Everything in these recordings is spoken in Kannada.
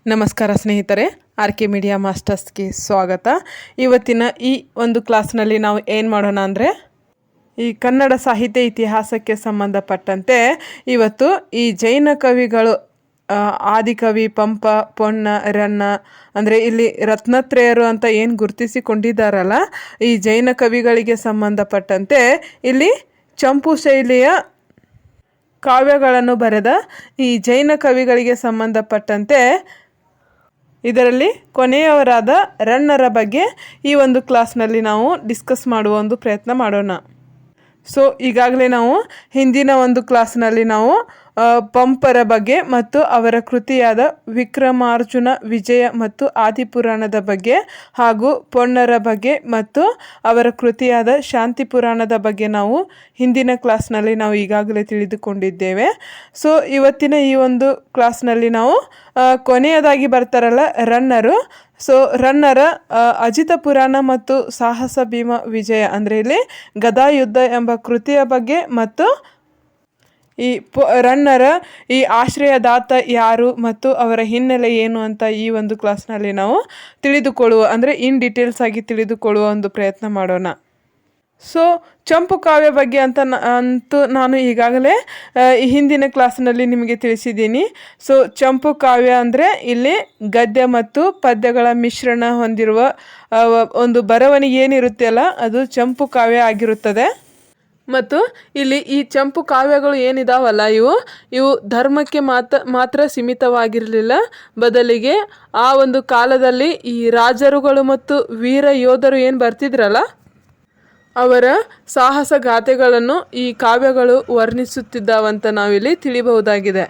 ನಮಸ್ಕಾರ ಸ್ನೇಹಿತರೆ, ಆರ್ ಕೆ ಮೀಡಿಯಾ ಮಾಸ್ಟರ್ಸ್ಗೆ ಸ್ವಾಗತ. ಇವತ್ತಿನ ಈ ಒಂದು ಕ್ಲಾಸ್ನಲ್ಲಿ ನಾವು ಏನು ಮಾಡೋಣ ಅಂದರೆ, ಈ ಕನ್ನಡ ಸಾಹಿತ್ಯ ಇತಿಹಾಸಕ್ಕೆ ಸಂಬಂಧಪಟ್ಟಂತೆ ಇವತ್ತು ಈ ಜೈನ ಕವಿಗಳು ಆದಿಕವಿ ಪಂಪ, ಪೊನ್ನ, ರನ್ನ, ಅಂದರೆ ಇಲ್ಲಿ ರತ್ನತ್ರಯರು ಅಂತ ಏನು ಗುರುತಿಸಿಕೊಂಡಿದ್ದಾರಲ್ಲ, ಈ ಜೈನ ಕವಿಗಳಿಗೆ ಸಂಬಂಧಪಟ್ಟಂತೆ ಇಲ್ಲಿ ಚಂಪು ಶೈಲಿಯ ಕಾವ್ಯಗಳನ್ನು ಬರೆದ ಈ ಜೈನ ಕವಿಗಳಿಗೆ ಸಂಬಂಧಪಟ್ಟಂತೆ ಇದರಲ್ಲಿ ಕೊನೆಯವರಾದ ರನ್ನರ ಬಗ್ಗೆ ಈ ಒಂದು ಕ್ಲಾಸ್ನಲ್ಲಿ ನಾವು ಡಿಸ್ಕಸ್ ಮಾಡುವ ಒಂದು ಪ್ರಯತ್ನ ಮಾಡೋಣ. ಸೊ ಈಗಾಗಲೇ ನಾವು ಹಿಂದಿನ ಒಂದು ಕ್ಲಾಸ್ನಲ್ಲಿ ನಾವು ಪಂಪರ ಬಗ್ಗೆ ಮತ್ತು ಅವರ ಕೃತಿಯಾದ ವಿಕ್ರಮಾರ್ಜುನ ವಿಜಯ ಮತ್ತು ಆದಿಪುರಾಣದ ಬಗ್ಗೆ ಹಾಗೂ ಪೊನ್ನರ ಬಗ್ಗೆ ಮತ್ತು ಅವರ ಕೃತಿಯಾದ ಶಾಂತಿ ಪುರಾಣದ ಬಗ್ಗೆ ನಾವು ಹಿಂದಿನ ಕ್ಲಾಸ್ನಲ್ಲಿ ನಾವು ಈಗಾಗಲೇ ತಿಳಿದುಕೊಂಡಿದ್ದೇವೆ. ಸೊ ಇವತ್ತಿನ ಈ ಒಂದು ಕ್ಲಾಸ್ನಲ್ಲಿ ನಾವು ಕೊನೆಯದಾಗಿ ಬರ್ತಾರಲ್ಲ ರನ್ನರು. ಸೊ ರನ್ನರ ಅಜಿತ ಪುರಾಣ ಮತ್ತು ಸಾಹಸ ಭೀಮ ವಿಜಯ ಅಂದರೆ ಇಲ್ಲಿ ಗದಾಯುದ್ಧ ಎಂಬ ಕೃತಿಯ ಬಗ್ಗೆ ಮತ್ತು ಈ ರನ್ನರ ಈ ಆಶ್ರಯದಾತ ಯಾರು ಮತ್ತು ಅವರ ಹಿನ್ನೆಲೆ ಏನು ಅಂತ ಈ ಒಂದು ಕ್ಲಾಸ್ನಲ್ಲಿ ನಾವು ತಿಳಿದುಕೊಳ್ಳುವ ಅಂದರೆ ಇನ್ ಡೀಟೇಲ್ಸ್ ಆಗಿ ತಿಳಿದುಕೊಳ್ಳುವ ಒಂದು ಪ್ರಯತ್ನ ಮಾಡೋಣ. ಸೊ ಚಂಪು ಕಾವ್ಯ ಬಗ್ಗೆ ಅಂತೂ ನಾನು ಈಗಾಗಲೇ ಹಿಂದಿನ ಕ್ಲಾಸ್ನಲ್ಲಿ ನಿಮಗೆ ತಿಳಿಸಿದ್ದೀನಿ. ಸೊ ಚಂಪು ಕಾವ್ಯ ಅಂದರೆ ಇಲ್ಲಿ ಗದ್ಯ ಮತ್ತು ಪದ್ಯಗಳ ಮಿಶ್ರಣ ಹೊಂದಿರುವ ಒಂದು ಬರವಣಿಗೆ ಏನಿರುತ್ತೆ ಅಲ್ಲ, ಅದು ಚಂಪು ಕಾವ್ಯ ಆಗಿರುತ್ತದೆ. ಮತ್ತು ಇಲ್ಲಿ ಈ ಚಂಪು ಕಾವ್ಯಗಳು ಏನಿದಾವಲ್ಲ ಇವು ಧರ್ಮಕ್ಕೆ ಮಾತ್ರ ಸೀಮಿತವಾಗಿರಲಿಲ್ಲ. ಬದಲಿಗೆ ಆ ಒಂದು ಕಾಲದಲ್ಲಿ ಈ ರಾಜರುಗಳು ಮತ್ತು ವೀರ ಯೋಧರು ಏನು ಬರ್ತಿದ್ರಲ್ಲ, ಅವರ ಸಾಹಸ ಗಾಥೆಗಳನ್ನು ಈ ಕಾವ್ಯಗಳು ವರ್ಣಿಸುತ್ತಿದ್ದಾವಂತ ನಾವಿಲ್ಲಿ ತಿಳಿಬಹುದಾಗಿದೆ.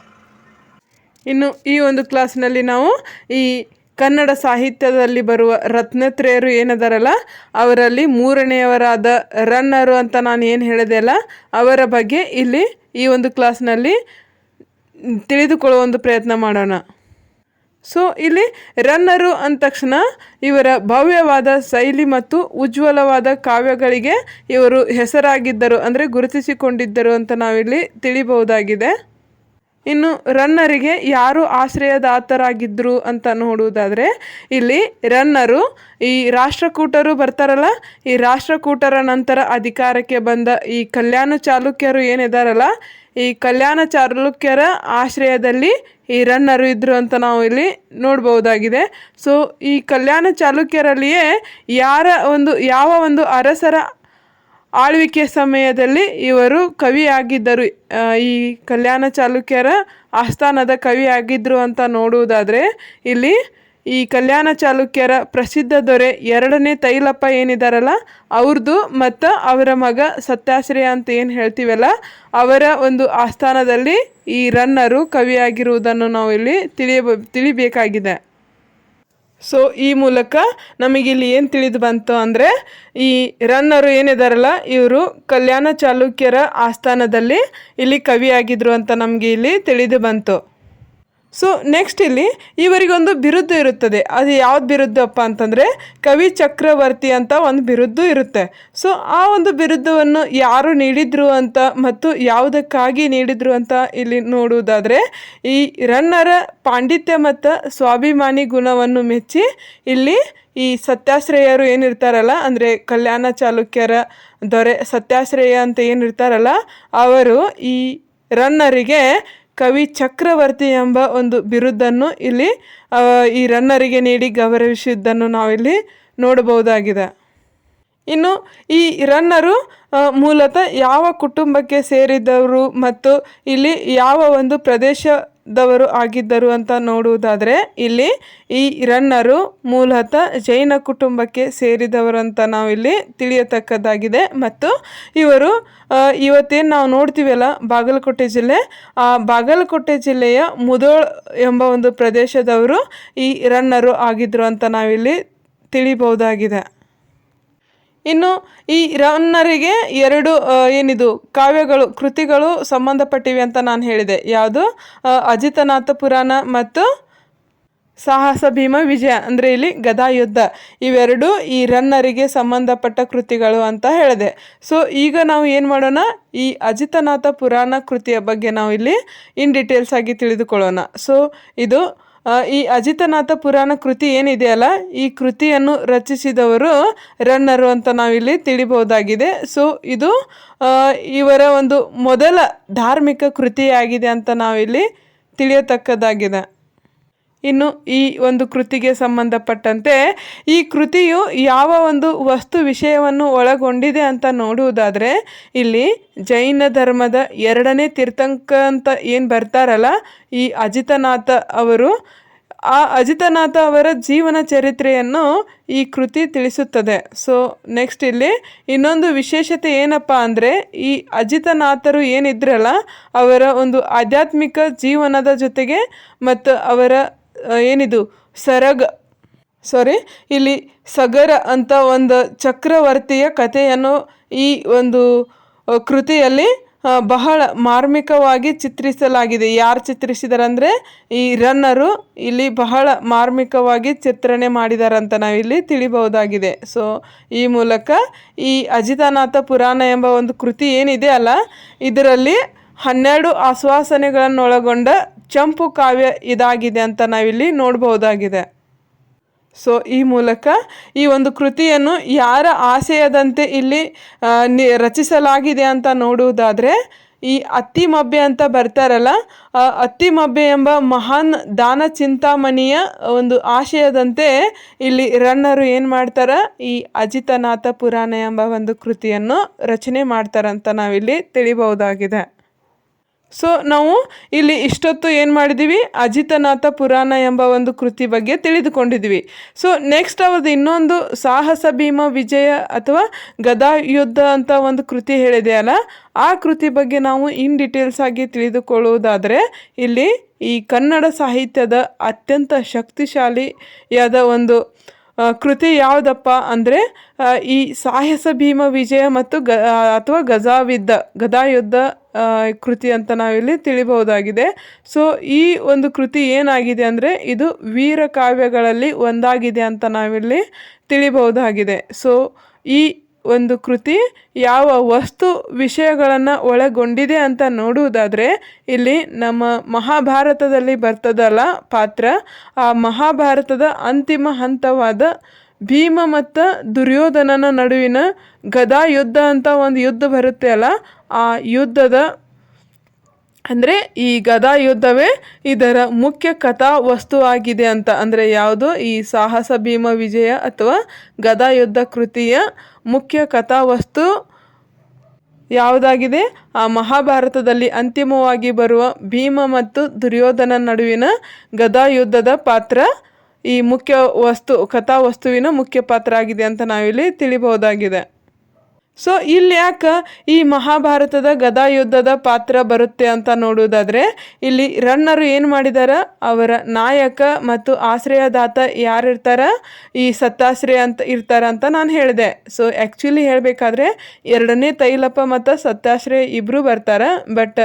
ಇನ್ನು ಈ ಒಂದು ಕ್ಲಾಸ್ನಲ್ಲಿ ನಾವು ಈ ಕನ್ನಡ ಸಾಹಿತ್ಯದಲ್ಲಿ ಬರುವ ರತ್ನತ್ರಯರು ಏನದಾರಲ್ಲ, ಅವರಲ್ಲಿ ಮೂರನೆಯವರಾದ ರನ್ನರು ಅಂತ ನಾನು ಏನು ಹೇಳಿದೆ ಅಲ್ಲ, ಅವರ ಬಗ್ಗೆ ಇಲ್ಲಿ ಈ ಒಂದು ಕ್ಲಾಸ್ನಲ್ಲಿ ತಿಳಿದುಕೊಳ್ಳುವ ಒಂದು ಪ್ರಯತ್ನ ಮಾಡೋಣ. ಸೊ ಇಲ್ಲಿ ರನ್ನರು ಅಂದ ತಕ್ಷಣ ಇವರ ಭವ್ಯವಾದ ಶೈಲಿ ಮತ್ತು ಉಜ್ವಲವಾದ ಕಾವ್ಯಗಳಿಗೆ ಇವರು ಹೆಸರಾಗಿದ್ದರು ಅಂದರೆ ಗುರುತಿಸಿಕೊಂಡಿದ್ದರು ಅಂತ ನಾವಿಲ್ಲಿ ತಿಳಿಬಹುದಾಗಿದೆ. ಇನ್ನು ರನ್ನರಿಗೆ ಯಾರು ಆಶ್ರಯದಾತರಾಗಿದ್ದರು ಅಂತ ನೋಡುವುದಾದರೆ, ಇಲ್ಲಿ ರನ್ನರು ಈ ರಾಷ್ಟ್ರಕೂಟರು ಬರ್ತಾರಲ್ಲ, ಈ ರಾಷ್ಟ್ರಕೂಟರ ನಂತರ ಅಧಿಕಾರಕ್ಕೆ ಬಂದ ಈ ಕಲ್ಯಾಣ ಚಾಲುಕ್ಯರು ಏನಿದಾರಲ್ಲ, ಈ ಕಲ್ಯಾಣ ಚಾಲುಕ್ಯರ ಆಶ್ರಯದಲ್ಲಿ ಈ ರನ್ನರು ಇದ್ದರು ಅಂತ ನಾವು ಇಲ್ಲಿ ನೋಡ್ಬೋದಾಗಿದೆ. ಸೊ ಈ ಕಲ್ಯಾಣ ಚಾಲುಕ್ಯರಲ್ಲಿಯೇ ಯಾವ ಒಂದು ಅರಸರ ಆಳ್ವಿಕೆ ಸಮಯದಲ್ಲಿ ಇವರು ಕವಿಯಾಗಿದ್ದರು, ಈ ಕಲ್ಯಾಣ ಚಾಲುಕ್ಯರ ಆಸ್ಥಾನದ ಕವಿಯಾಗಿದ್ದರು ಅಂತ ನೋಡುವುದಾದರೆ, ಇಲ್ಲಿ ಈ ಕಲ್ಯಾಣ ಚಾಲುಕ್ಯರ ಪ್ರಸಿದ್ಧ ದೊರೆ ಎರಡನೇ ತೈಲಪ್ಪ ಏನಿದಾರಲ್ಲ ಅವ್ರದ್ದು ಮತ್ತು ಅವರ ಮಗ ಸತ್ಯಾಶ್ರಯ ಅಂತ ಏನು ಹೇಳ್ತೀವಲ್ಲ, ಅವರ ಒಂದು ಆಸ್ಥಾನದಲ್ಲಿ ಈ ರನ್ನರು ಕವಿಯಾಗಿರುವುದನ್ನು ನಾವು ಇಲ್ಲಿ ತಿಳಿಬೇಕಾಗಿದೆ. ಸೊ ಈ ಮೂಲಕ ನಮಗಿಲ್ಲಿ ಏನು ತಿಳಿದು ಬಂತು ಅಂದರೆ, ಈ ರನ್ನರು ಏನಿದಾರಲ್ಲ ಇವರು ಕಲ್ಯಾಣ ಚಾಲುಕ್ಯರ ಆಸ್ಥಾನದಲ್ಲಿ ಇಲ್ಲಿ ಕವಿಯಾಗಿದ್ರು ಅಂತ ನಮಗೆ ಇಲ್ಲಿ ತಿಳಿದು ಬಂತು. ಸೊ ನೆಕ್ಸ್ಟ್ ಇಲ್ಲಿ ಇವರಿಗೊಂದು ಬಿರುದು ಇರುತ್ತದೆ. ಅದು ಯಾವ್ದು ಬಿರುದಪ್ಪ ಅಂತಂದರೆ ಕವಿ ಚಕ್ರವರ್ತಿ ಅಂತ ಒಂದು ಬಿರುದು ಇರುತ್ತೆ. ಸೊ ಆ ಒಂದು ಬಿರುದವನ್ನು ಯಾರು ನೀಡಿದ್ರು ಅಂತ ಮತ್ತು ಯಾವುದಕ್ಕಾಗಿ ನೀಡಿದ್ರು ಅಂತ ಇಲ್ಲಿ ನೋಡುವುದಾದರೆ, ಈ ರನ್ನರ ಪಾಂಡಿತ್ಯ ಮತ್ತು ಸ್ವಾಭಿಮಾನಿ ಗುಣವನ್ನು ಮೆಚ್ಚಿ ಇಲ್ಲಿ ಈ ಸತ್ಯಾಶ್ರಯರು ಏನಿರ್ತಾರಲ್ಲ, ಅಂದರೆ ಕಲ್ಯಾಣ ಚಾಲುಕ್ಯರ ದೊರೆ ಸತ್ಯಾಶ್ರಯ ಅಂತ ಏನಿರ್ತಾರಲ್ಲ, ಅವರು ಈ ರನ್ನರಿಗೆ ಕವಿ ಚಕ್ರವರ್ತಿ ಎಂಬ ಒಂದು ಬಿರುದನ್ನು ಇಲ್ಲಿ ಈ ರನ್ನರಿಗೆ ನೀಡಿ ಗೌರವಿಸಿದ್ದನ್ನು ನಾವಿಲ್ಲಿ ನೋಡಬಹುದಾಗಿದೆ. ಇನ್ನು ಈ ರನ್ನರು ಮೂಲತಃ ಯಾವ ಕುಟುಂಬಕ್ಕೆ ಸೇರಿದವರು ಮತ್ತು ಇಲ್ಲಿ ಯಾವ ಒಂದು ಪ್ರದೇಶದವರು ಆಗಿದ್ದರು ಅಂತ ನೋಡುವುದಾದರೆ, ಇಲ್ಲಿ ಈ ರನ್ನರು ಮೂಲತಃ ಜೈನ ಕುಟುಂಬಕ್ಕೆ ಸೇರಿದವರು ಅಂತ ನಾವಿಲ್ಲಿ ತಿಳಿಯತಕ್ಕದ್ದಾಗಿದೆ. ಮತ್ತು ಇವರು ಇವತ್ತೇನು ನಾವು ನೋಡ್ತೀವಲ್ಲ ಬಾಗಲಕೋಟೆ ಜಿಲ್ಲೆ, ಆ ಬಾಗಲಕೋಟೆ ಜಿಲ್ಲೆಯ ಮುಧೋಳ್ ಎಂಬ ಒಂದು ಪ್ರದೇಶದವರು ಈ ರನ್ನರು ಆಗಿದ್ದರು ಅಂತ ನಾವಿಲ್ಲಿ ತಿಳಿಬಹುದಾಗಿದೆ. ಇನ್ನು ಈ ರನ್ನರಿಗೆ ಎರಡು ಕೃತಿಗಳು ಸಂಬಂಧಪಟ್ಟಿವೆ ಅಂತ ನಾನು ಹೇಳಿದೆ. ಯಾವುದು? ಅಜಿತನಾಥ ಪುರಾಣ ಮತ್ತು ಸಾಹಸ ಭೀಮ ವಿಜಯ ಅಂದರೆ ಇಲ್ಲಿ ಗದಾಯುದ್ಧ. ಇವೆರಡು ಈ ರನ್ನರಿಗೆ ಸಂಬಂಧಪಟ್ಟ ಕೃತಿಗಳು ಅಂತ ಹೇಳಿದೆ. ಸೊ ಈಗ ನಾವು ಏನು ಮಾಡೋಣ, ಈ ಅಜಿತನಾಥ ಪುರಾಣ ಕೃತಿಯ ಬಗ್ಗೆ ನಾವು ಇಲ್ಲಿ ಇನ್ ಡೀಟೇಲ್ಸ್ ಆಗಿ ತಿಳಿದುಕೊಳ್ಳೋಣ. ಸೊ ಇದು ಈ ಅಜಿತನಾಥ ಪುರಾಣ ಕೃತಿ ಏನಿದೆಯಲ್ಲ, ಈ ಕೃತಿಯನ್ನು ರಚಿಸಿದವರು ರನ್ನರು ಅಂತ ನಾವಿಲ್ಲಿ ತಿಳಿಬಹುದಾಗಿದೆ. ಸೊ ಇದು ಇವರ ಒಂದು ಮೊದಲ ಧಾರ್ಮಿಕ ಕೃತಿಯಾಗಿದೆ ಅಂತ ನಾವಿಲ್ಲಿ ತಿಳಿಯತಕ್ಕದ್ದಾಗಿದೆ. ಇನ್ನು ಈ ಒಂದು ಕೃತಿಗೆ ಸಂಬಂಧಪಟ್ಟಂತೆ ಈ ಕೃತಿಯು ಯಾವ ಒಂದು ವಸ್ತು ವಿಷಯವನ್ನು ಒಳಗೊಂಡಿದೆ ಅಂತ ನೋಡುವುದಾದರೆ, ಇಲ್ಲಿ ಜೈನ ಧರ್ಮದ 2ನೇ ತೀರ್ಥಂಕ ಅಂತ ಏನು ಬರ್ತಾರಲ್ಲ, ಈ ಅಜಿತನಾಥ ಅವರು, ಆ ಅಜಿತನಾಥ ಅವರ ಜೀವನ ಚರಿತ್ರೆಯನ್ನು ಈ ಕೃತಿ ತಿಳಿಸುತ್ತದೆ. ಸೊ ನೆಕ್ಸ್ಟ್ ಇಲ್ಲಿ ಇನ್ನೊಂದು ವಿಶೇಷತೆ ಏನಪ್ಪ ಅಂದರೆ, ಈ ಅಜಿತನಾಥರು ಏನಿದ್ರಲ್ಲ ಅವರ ಒಂದು ಆಧ್ಯಾತ್ಮಿಕ ಜೀವನದ ಜೊತೆಗೆ ಮತ್ತು ಅವರ ಏನಿದು ಇಲ್ಲಿ ಸಗರ ಅಂತ ಒಂದು ಚಕ್ರವರ್ತಿಯ ಕಥೆಯನ್ನು ಈ ಒಂದು ಕೃತಿಯಲ್ಲಿ ಬಹಳ ಮಾರ್ಮಿಕವಾಗಿ ಚಿತ್ರಿಸಲಾಗಿದೆ. ಯಾರು ಚಿತ್ರಿಸಿದಾರಂದರೆ ಈ ರನ್ನರು ಇಲ್ಲಿ ಬಹಳ ಮಾರ್ಮಿಕವಾಗಿ ಚಿತ್ರಣೆ ಮಾಡಿದಾರಂತ ನಾವಿಲ್ಲಿ ತಿಳಿಬಹುದಾಗಿದೆ. ಸೊ ಈ ಮೂಲಕ ಈ ಅಜಿತನಾಥ ಪುರಾಣ ಎಂಬ ಒಂದು ಕೃತಿ ಏನಿದೆ ಅಲ್ಲ, ಇದರಲ್ಲಿ 12 ಆಶ್ವಾಸನೆಗಳನ್ನೊಳಗೊಂಡ ಚಂಪು ಕಾವ್ಯ ಇದಾಗಿದೆ ಅಂತ ನಾವಿಲ್ಲಿ ನೋಡಬಹುದಾಗಿದೆ. ಸೊ ಈ ಮೂಲಕ ಈ ಒಂದು ಕೃತಿಯನ್ನು ಯಾರ ಆಶಯದಂತೆ ಇಲ್ಲಿ ರಚಿಸಲಾಗಿದೆ ಅಂತ ನೋಡುವುದಾದರೆ, ಈ ಅತ್ತಿಮಬ್ಬೆ ಅಂತ ಬರ್ತಾರಲ್ಲ, ಅತ್ತಿಮಬ್ಬೆ ಎಂಬ ಮಹಾನ್ ದಾನ ಚಿಂತಾಮಣಿಯ ಒಂದು ಆಶಯದಂತೆ ಇಲ್ಲಿ ರನ್ನರು ಏನು ಮಾಡ್ತಾರೆ, ಈ ಅಜಿತನಾಥ ಪುರಾಣ ಎಂಬ ಒಂದು ಕೃತಿಯನ್ನು ರಚನೆ ಮಾಡ್ತಾರಂತ ನಾವಿಲ್ಲಿ ತಿಳಿಬಹುದಾಗಿದೆ. ಸೊ ನಾವು ಇಲ್ಲಿ ಇಷ್ಟೊತ್ತು ಏನು ಮಾಡಿದ್ದೀವಿ, ಅಜಿತನಾಥ ಪುರಾಣ ಎಂಬ ಒಂದು ಕೃತಿ ಬಗ್ಗೆ ತಿಳಿದುಕೊಂಡಿದ್ವಿ. ಸೊ ನೆಕ್ಸ್ಟ್ ಅವ್ರದ್ದು ಇನ್ನೊಂದು ಸಾಹಸ ಭೀಮ ವಿಜಯ ಅಥವಾ ಗದಾಯುದ್ಧ ಅಂತ ಒಂದು ಕೃತಿ ಹೇಳಿದೆಯಲ್ಲ, ಆ ಕೃತಿ ಬಗ್ಗೆ ನಾವು ಇನ್ ಡೀಟೇಲ್ಸ್ ಆಗಿ ತಿಳಿದುಕೊಳ್ಳುವುದಾದರೆ, ಇಲ್ಲಿ ಈ ಕನ್ನಡ ಸಾಹಿತ್ಯದ ಅತ್ಯಂತ ಶಕ್ತಿಶಾಲಿಯಾದ ಒಂದು ಕೃತಿ ಯಾವುದಪ್ಪ ಅಂದರೆ ಈ ಸಾಹಸ ಭೀಮ ವಿಜಯ ಮತ್ತು ಅಥವಾ ಗದಾಯುದ್ಧ ಕೃತಿ ಅಂತ ನಾವಿಲ್ಲಿ ತಿಳಿಬಹುದಾಗಿದೆ. ಸೊ ಈ ಒಂದು ಕೃತಿ ಏನಾಗಿದೆ ಅಂದರೆ ಇದು ವೀರ ಕಾವ್ಯಗಳಲ್ಲಿ ಒಂದಾಗಿದೆ ಅಂತ ನಾವಿಲ್ಲಿ ತಿಳಿಬಹುದಾಗಿದೆ. ಸೊ ಈ ಒಂದು ಕೃತಿ ಯಾವ ವಸ್ತು ವಿಷಯಗಳನ್ನು ಒಳಗೊಂಡಿದೆ ಅಂತ ನೋಡುವುದಾದರೆ, ಇಲ್ಲಿ ನಮ್ಮ ಮಹಾಭಾರತದಲ್ಲಿ ಬರ್ತದಲ್ಲ ಪಾತ್ರ, ಆ ಮಹಾಭಾರತದ ಅಂತಿಮ ಹಂತವಾದ ಭೀಮ ಮತ್ತು ದುರ್ಯೋಧನನ ನಡುವಿನ ಗದಾಯುದ್ಧ ಅಂತ ಒಂದು ಯುದ್ಧ ಬರುತ್ತೆ ಅಲ್ಲ, ಆ ಯುದ್ಧದ ಅಂದರೆ ಈ ಗದಾಯುದ್ಧವೇ ಇದರ ಮುಖ್ಯ ಕಥಾ ವಸ್ತು ಆಗಿದೆ ಅಂತ. ಅಂದರೆ ಯಾವುದು, ಈ ಸಾಹಸ ಭೀಮ ವಿಜಯ ಅಥವಾ ಗದಾಯುದ್ಧ ಕೃತಿಯ ಮುಖ್ಯ ಕಥಾವಸ್ತು ಯಾವುದಾಗಿದೆ, ಆ ಮಹಾಭಾರತದಲ್ಲಿ ಅಂತಿಮವಾಗಿ ಬರುವ ಭೀಮ ಮತ್ತು ದುರ್ಯೋಧನ ನಡುವಿನ ಗದಾಯುದ್ಧದ ಪಾತ್ರ ಈ ಮುಖ್ಯ ಕಥಾವಸ್ತುವಿನ ಮುಖ್ಯ ಪಾತ್ರ ಆಗಿದೆ ಅಂತ ನಾವಿಲ್ಲಿ ತಿಳಿಬಹುದಾಗಿದೆ. ಸೊ ಇಲ್ಲಿ ಯಾಕೆ ಈ ಮಹಾಭಾರತದ ಗದಾಯುದ್ಧದ ಪಾತ್ರ ಬರುತ್ತೆ ಅಂತ ನೋಡುವುದಾದರೆ, ಇಲ್ಲಿ ರನ್ನರು ಏನು ಮಾಡಿದಾರ, ಅವರ ನಾಯಕ ಮತ್ತು ಆಶ್ರಯದಾತ ಯಾರಿರ್ತಾರ, ಈ ಸತ್ತಾಶ್ರಯ ಅಂತ ಇರ್ತಾರ ಅಂತ ನಾನು ಹೇಳಿದೆ. ಸೊ ಆ್ಯಕ್ಚುಲಿ ಹೇಳಬೇಕಾದ್ರೆ 2ನೇ ತೈಲಪ್ಪ ಮತ್ತು ಸತ್ತಾಶ್ರಯ ಇಬ್ಬರು ಬರ್ತಾರೆ. ಬಟ್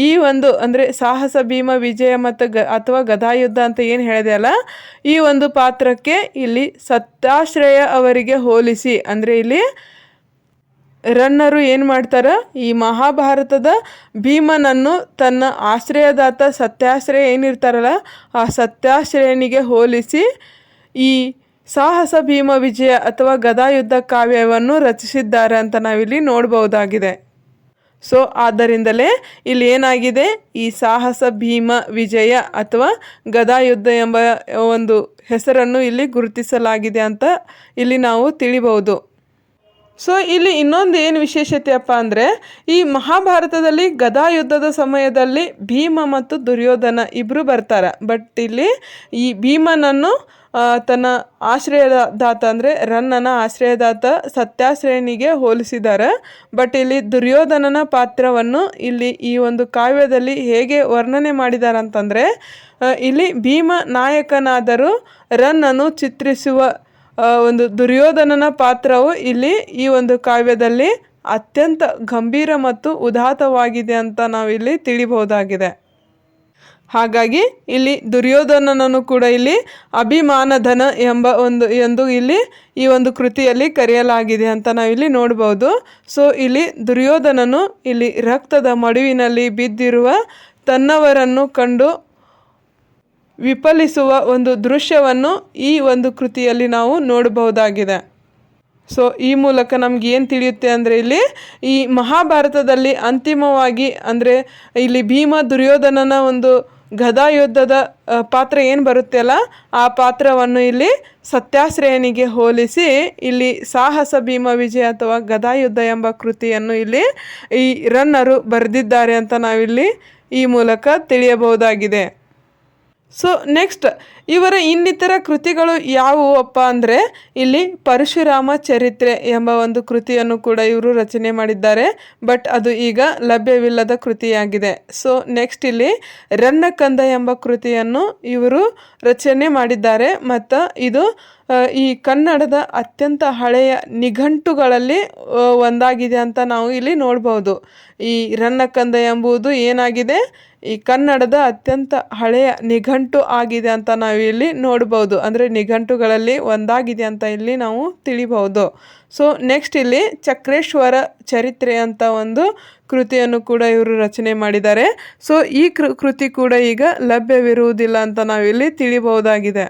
ಈ ಒಂದು ಅಂದರೆ ಸಾಹಸ ಭೀಮ ವಿಜಯ ಮತ್ತು ಅಥವಾ ಗದಾಯುದ್ಧ ಅಂತ ಏನು ಹೇಳಿದೆ ಅಲ್ಲ, ಈ ಒಂದು ಪಾತ್ರಕ್ಕೆ ಇಲ್ಲಿ ಸತ್ತಾಶ್ರಯ ಅವರಿಗೆ ಹೋಲಿಸಿ, ಅಂದರೆ ಇಲ್ಲಿ ರನ್ನರು ಏನು ಮಾಡ್ತಾರೆ, ಈ ಮಹಾಭಾರತದ ಭೀಮನನ್ನು ತನ್ನ ಆಶ್ರಯದಾತ ಸತ್ಯಾಶ್ರಯ ಏನಿರ್ತಾರಲ್ಲ ಆ ಸತ್ಯಾಶ್ರಯನಿಗೆ ಹೋಲಿಸಿ ಈ ಸಾಹಸ ಭೀಮ ವಿಜಯ ಅಥವಾ ಗದಾಯುದ್ಧ ಕಾವ್ಯವನ್ನು ರಚಿಸಿದ್ದಾರೆ ಅಂತ ನಾವಿಲ್ಲಿ ನೋಡಬಹುದಾಗಿದೆ. ಸೊ ಆದ್ದರಿಂದಲೇ ಇಲ್ಲಿ ಏನಾಗಿದೆ, ಈ ಸಾಹಸ ಭೀಮ ವಿಜಯ ಅಥವಾ ಗದಾಯುದ್ಧ ಎಂಬ ಒಂದು ಹೆಸರನ್ನು ಇಲ್ಲಿ ಗುರುತಿಸಲಾಗಿದೆ ಅಂತ ಇಲ್ಲಿ ನಾವು ತಿಳಿಬಹುದು. ಸೊ ಇಲ್ಲಿ ಇನ್ನೊಂದು ಏನು ವಿಶೇಷತೆಯಪ್ಪ ಅಂದರೆ, ಈ ಮಹಾಭಾರತದಲ್ಲಿ ಗದಾಯುದ್ಧದ ಸಮಯದಲ್ಲಿ ಭೀಮ ಮತ್ತು ದುರ್ಯೋಧನ ಇಬ್ಬರು ಬರ್ತಾರೆ. ಬಟ್ ಇಲ್ಲಿ ಈ ಭೀಮನನ್ನು ತನ್ನ ಆಶ್ರಯದಾತ ಅಂದರೆ ರನ್ನನ ಆಶ್ರಯದಾತ ಸತ್ಯಾಶ್ರಯನಿಗೆ ಹೋಲಿಸಿದ್ದಾರೆ. ಬಟ್ ಇಲ್ಲಿ ದುರ್ಯೋಧನನ ಪಾತ್ರವನ್ನು ಇಲ್ಲಿ ಈ ಒಂದು ಕಾವ್ಯದಲ್ಲಿ ಹೇಗೆ ವರ್ಣನೆ ಮಾಡಿದ್ದಾರೆ ಅಂತಂದರೆ, ಇಲ್ಲಿ ಭೀಮ ನಾಯಕನಾದರೂ ರನ್ನನು ಚಿತ್ರಿಸುವ ಒಂದು ದುರ್ಯೋಧನನ ಪಾತ್ರವು ಇಲ್ಲಿ ಈ ಒಂದು ಕಾವ್ಯದಲ್ಲಿ ಅತ್ಯಂತ ಗಂಭೀರ ಮತ್ತು ಉದಾತ್ತವಾಗಿದೆ ಅಂತ ನಾವಿಲ್ಲಿ ತಿಳಿಬಹುದಾಗಿದೆ. ಹಾಗಾಗಿ ಇಲ್ಲಿ ದುರ್ಯೋಧನನನ್ನು ಕೂಡ ಇಲ್ಲಿ ಅಭಿಮಾನಧನ ಎಂದು ಇಲ್ಲಿ ಈ ಒಂದು ಕೃತಿಯಲ್ಲಿ ಕರೆಯಲಾಗಿದೆ ಅಂತ ನಾವಿಲ್ಲಿ ನೋಡ್ಬೋದು. ಸೊ ಇಲ್ಲಿ ದುರ್ಯೋಧನನು ಇಲ್ಲಿ ರಕ್ತದ ಮಡುವಿನಲ್ಲಿ ಬಿದ್ದಿರುವ ತನ್ನವರನ್ನು ಕಂಡು ವಿಫಲಿಸುವ ಒಂದು ದೃಶ್ಯವನ್ನು ಈ ಒಂದು ಕೃತಿಯಲ್ಲಿ ನಾವು ನೋಡಬಹುದಾಗಿದೆ. ಸೊ ಈ ಮೂಲಕ ನಮ್ಗೆ ಏನು ತಿಳಿಯುತ್ತೆ ಅಂದರೆ ಇಲ್ಲಿ ಈ ಮಹಾಭಾರತದಲ್ಲಿ ಅಂತಿಮವಾಗಿ ಅಂದರೆ ಇಲ್ಲಿ ಭೀಮ ದುರ್ಯೋಧನನ ಒಂದು ಗದಾಯುದ್ಧದ ಪಾತ್ರ ಏನು ಬರುತ್ತೆ ಅಲ್ಲ, ಆ ಪಾತ್ರವನ್ನು ಇಲ್ಲಿ ಸತ್ಯಾಶ್ರಯನಿಗೆ ಹೋಲಿಸಿ ಇಲ್ಲಿ ಸಾಹಸ ಭೀಮ ವಿಜಯ ಅಥವಾ ಗದಾಯುದ್ಧ ಎಂಬ ಕೃತಿಯನ್ನು ಇಲ್ಲಿ ಈ ರನ್ನರು ಬರೆದಿದ್ದಾರೆ ಅಂತ ನಾವಿಲ್ಲಿ ಈ ಮೂಲಕ ತಿಳಿಯಬಹುದಾಗಿದೆ. ಸೊ ನೆಕ್ಸ್ಟ್ ಇವರ ಇನ್ನಿತರ ಕೃತಿಗಳು ಯಾವುವಪ್ಪ ಅಂದರೆ ಇಲ್ಲಿ ಪರಶುರಾಮ ಚರಿತ್ರೆ ಎಂಬ ಒಂದು ಕೃತಿಯನ್ನು ಕೂಡ ಇವರು ರಚನೆ ಮಾಡಿದ್ದಾರೆ. ಬಟ್ ಅದು ಈಗ ಲಭ್ಯವಿಲ್ಲದ ಕೃತಿಯಾಗಿದೆ. ಸೊ ನೆಕ್ಸ್ಟ್ ಇಲ್ಲಿ ರನ್ನಕಂದ ಎಂಬ ಕೃತಿಯನ್ನು ಇವರು ರಚನೆ ಮಾಡಿದ್ದಾರೆ. ಮತ್ತು ಇದು ಈ ಕನ್ನಡದ ಅತ್ಯಂತ ಹಳೆಯ ನಿಘಂಟುಗಳಲ್ಲಿ ಒಂದಾಗಿದೆ ಅಂತ ನಾವು ಇಲ್ಲಿ ನೋಡ್ಬೋದು. ಈ ರನ್ನಕಂದ ಎಂಬುದು ಏನಾಗಿದೆ, ಈ ಕನ್ನಡದ ಅತ್ಯಂತ ಹಳೆಯ ನಿಘಂಟು ಆಗಿದೆ ಅಂತ ನಾವು ಇಲ್ಲಿ ನೋಡ್ಬೋದು. ಅಂದರೆ ನಿಘಂಟುಗಳಲ್ಲಿ ಒಂದಾಗಿದೆ ಅಂತ ಇಲ್ಲಿ ನಾವು ತಿಳಿಬಹುದು. ಸೊ ನೆಕ್ಸ್ಟ್ ಇಲ್ಲಿ ಚಕ್ರೇಶ್ವರ ಚರಿತ್ರೆ ಅಂತ ಒಂದು ಕೃತಿಯನ್ನು ಕೂಡ ಇವರು ರಚನೆ ಮಾಡಿದ್ದಾರೆ. ಸೊ ಈ ಕೃತಿ ಕೂಡ ಈಗ ಲಭ್ಯವಿರುವುದಿಲ್ಲ ಅಂತ ನಾವಿಲ್ಲಿ ತಿಳಿಬಹುದಾಗಿದೆ.